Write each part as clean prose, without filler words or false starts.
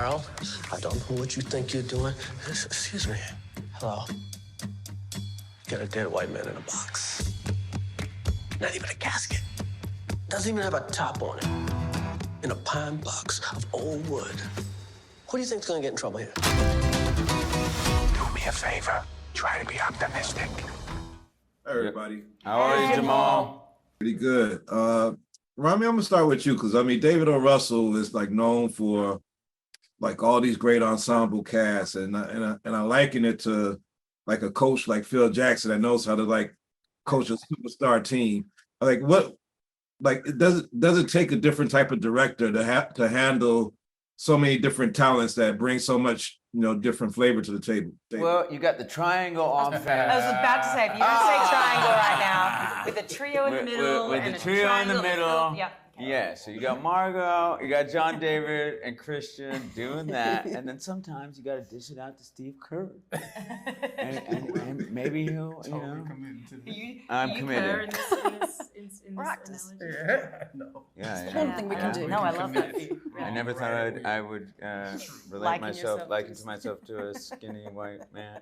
Harold, I don't know what you think you're doing. Excuse me. Hello. Got a dead white man in a box. Not even a casket. Doesn't even have a top on it. In a pine box of old wood. Who do you think's gonna get in trouble here? Do me a favor. Try to be optimistic. Hey, everybody. How are you, Jamal? Pretty good. Rami, I'm gonna start with you because I mean David O. Russell is like known for like all these great ensemble casts, and I liken it to like a coach like Phil Jackson that knows how to like coach a superstar team. Like what? Like does it take a different type of director to handle so many different talents that bring so much different flavor to the table? Well, you got the triangle offense. I was about to say, if you don't say triangle right now, with the trio in the middle, with and the trio in the middle. Yeah. Yeah, so you got Margot, you got John David and Christian doing that, and then sometimes you got to dish it out to Steve Kerr, and maybe he'll, I'm committed. In practice. No. Yeah, I don't think we can do. No, I love that. I never thought I would liken myself to a skinny white man.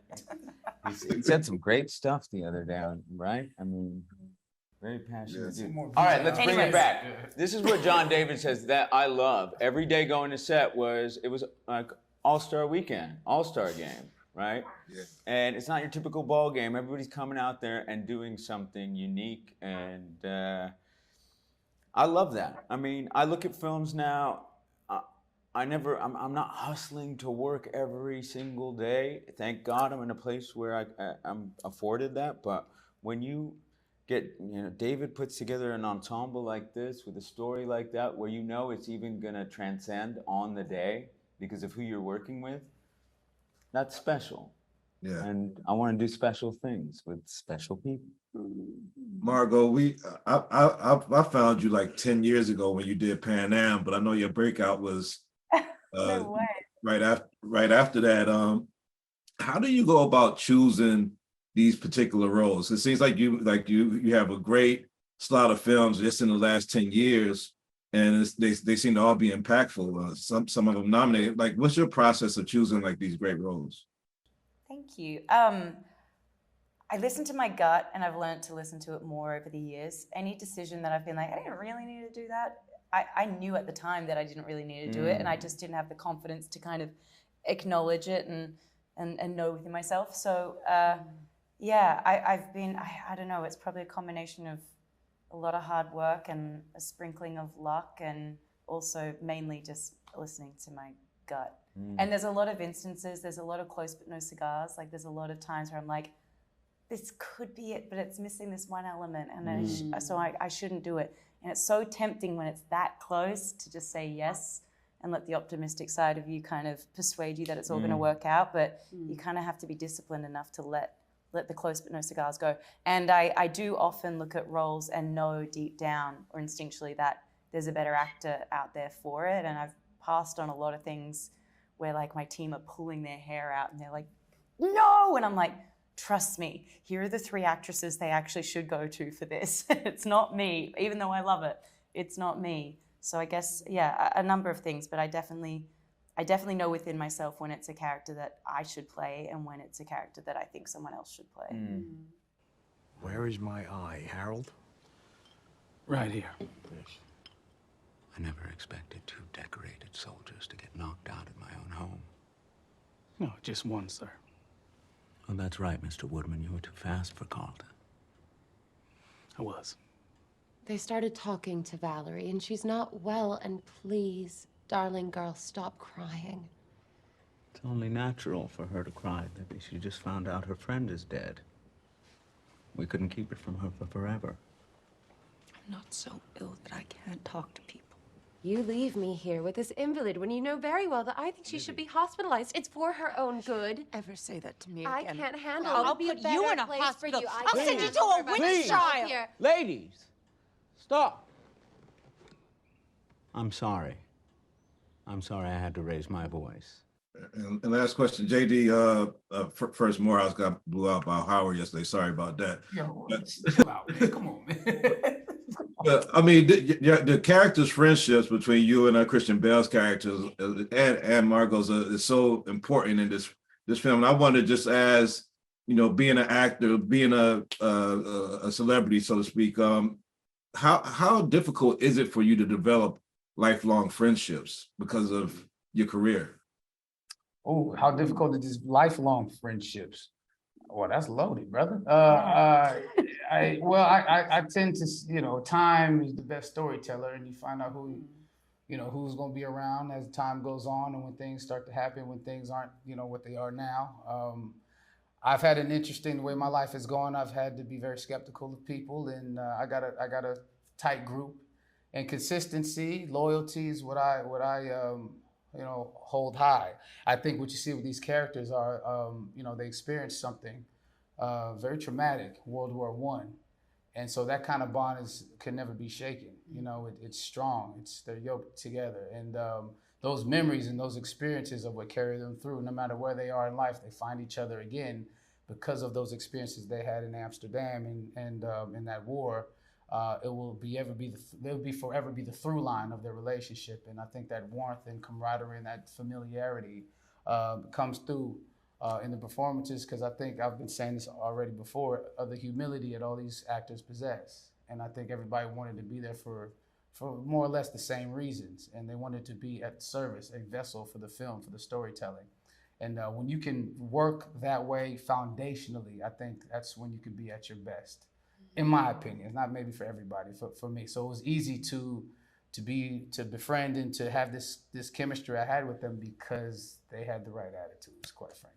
He said some great stuff the other day, right? I mean, very passionate dude. All right, let's bring it back. This is what John David says that I love. Every day going to set was like All-Star weekend, All-Star game, right? Yeah. And it's not your typical ball game. Everybody's coming out there and doing something unique, and I love that. I mean, I look at films now. I'm not hustling to work every single day. Thank God I'm in a place where I'm afforded that. But when you get, David puts together an ensemble like this with a story like that, where it's even gonna transcend on the day because of who you're working with, that's special. Yeah. And I want to do special things with special people. Margot, I found you like 10 years ago when you did Pan Am, but I know your breakout was No way. right after that. How do you go about choosing these particular roles? It seems like you have a great slot of films just in the last 10 years, and they seem to all be impactful. Some of them nominated. Like, what's your process of choosing like these great roles? Thank you. I listen to my gut, and I've learned to listen to it more over the years. Any decision that I've been like, I didn't really need to do that, I knew at the time that I didn't really need to do it, and I just didn't have the confidence to kind of acknowledge it and know within myself. So yeah, I've been, I don't know, it's probably a combination of a lot of hard work and a sprinkling of luck, and also mainly just listening to my gut. And there's a lot of instances, there's a lot of close but no cigars. Like there's a lot of times where I'm like, this could be it, but it's missing this one element, and so I shouldn't do it. And it's so tempting when it's that close to just say yes and let the optimistic side of you kind of persuade you that it's all going to work out. But you kind of have to be disciplined enough to let the close but no cigars go. And I do often look at roles and know deep down or instinctually that there's a better actor out there for it. And I've passed on a lot of things where like my team are pulling their hair out and they're like, no! And I'm like, trust me, here are the 3 actresses they actually should go to for this. It's not me, even though I love it, it's not me. So I guess, yeah, a number of things, but I definitely know within myself when it's a character that I should play and when it's a character that I think someone else should play. Where is my eye, Harold? Right here. I never expected 2 decorated soldiers to get knocked out at my own home. No, just one, sir. Oh, that's right, Mr. Woodman. You were too fast for Carlton. I was. They started talking to Valerie, and she's not well, and please, darling girl, stop crying. It's only natural for her to cry. Maybe she just found out her friend is dead. We couldn't keep it from her for forever. I'm not so ill that I can't talk to people. You leave me here with this invalid when you know very well that I think she should be hospitalized. It's for her own good. Ever say that to me I again? can't handle it. I'll It'll be a put better you in a place hospital. for you. I'll send you to a witch trial. Ladies, stop. I'm sorry. I'm sorry I had to raise my voice. And last question, JD. First, Morehouse got blew out by Howard yesterday. Sorry about that. Yo, chill out, man. Come on, man. I mean, the characters' friendships between you and Christian Bale's characters and Margot's is so important in this film. And I wonder, just as being an actor, being a celebrity, so to speak, how difficult is it for you to develop lifelong friendships because of your career? Oh, how difficult is this lifelong friendships? Well, that's loaded, brother. I tend to, time is the best storyteller, and you find out who's going to be around as time goes on, and when things start to happen, when things aren't, what they are now. I've had an interesting way my life is going. I've had to be very skeptical of people, and I got a tight group, and consistency, loyalty is what I hold high. I think what you see with these characters are, they experienced something very traumatic, World War I. And so that kind of bond can never be shaken. It's strong, they're yoked together. And those memories and those experiences are what carry them through. No matter where they are in life, they find each other again because of those experiences they had in Amsterdam and in that war. It will forever be the through line of their relationship. And I think that warmth and camaraderie and that familiarity comes through in the performances, because I think I've been saying this already before, of the humility that all these actors possess. And I think everybody wanted to be there for more or less the same reasons. And they wanted to be at service, a vessel for the film, for the storytelling. And when you can work that way foundationally, I think that's when you can be at your best. In my opinion, it's not maybe for everybody, for me. So it was easy to befriend and to have this chemistry I had with them because they had the right attitudes, quite frankly.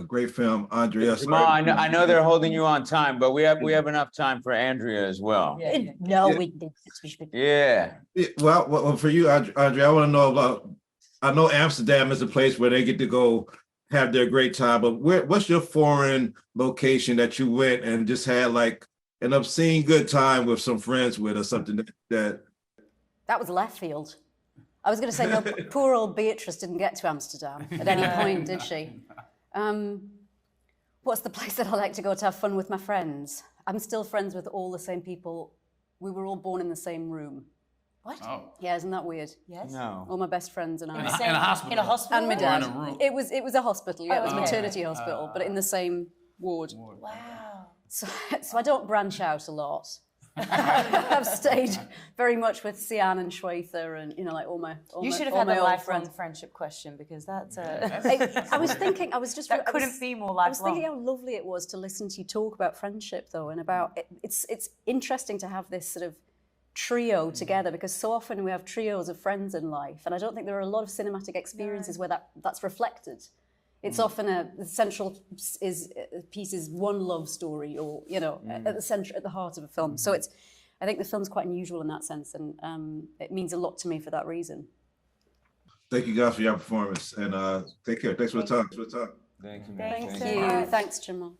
Great film, Andrea. Jamal, I know they're holding you on time, but we have enough time for Andrea as well. We did. Yeah. Well, for you, Andrea, I want to know about. I know Amsterdam is a place where they get to go have their great time, but what's your foreign location that you went and just had like an obscene good time with some friends with, or something that was left field. I was going to say, no, poor old Beatrice didn't get to Amsterdam at any point, did she? What's the place that I like to go to have fun with my friends? I'm still friends with all the same people. We were all born in the same room. What? Oh. Yeah, isn't that weird? Yes. No. All my best friends and I. In a hospital. In a hospital? And my Or dad. in a room. It was a hospital, yeah. It was a okay. maternity hospital, but in the same ward. Wow. So I don't branch out a lot. I've stayed very much with Sian and Schaefer and, like all my You should have all had my the old lifelong friends. friendship question, because that's I was thinking, I was couldn't be more I was thinking lifelong. how lovely it was to listen to you talk about friendship, though, and about it's interesting to have this sort of trio together, because so often we have trios of friends in life, and I don't think there are a lot of cinematic experiences where that's reflected. It's often the central piece is one love story, or at the center, at the heart of a film. So I think the film's quite unusual in that sense, and it means a lot to me for that reason. Thank you guys for your performance, and take care. Thanks for the time. Thank you. Thank you. Thanks, Jamal.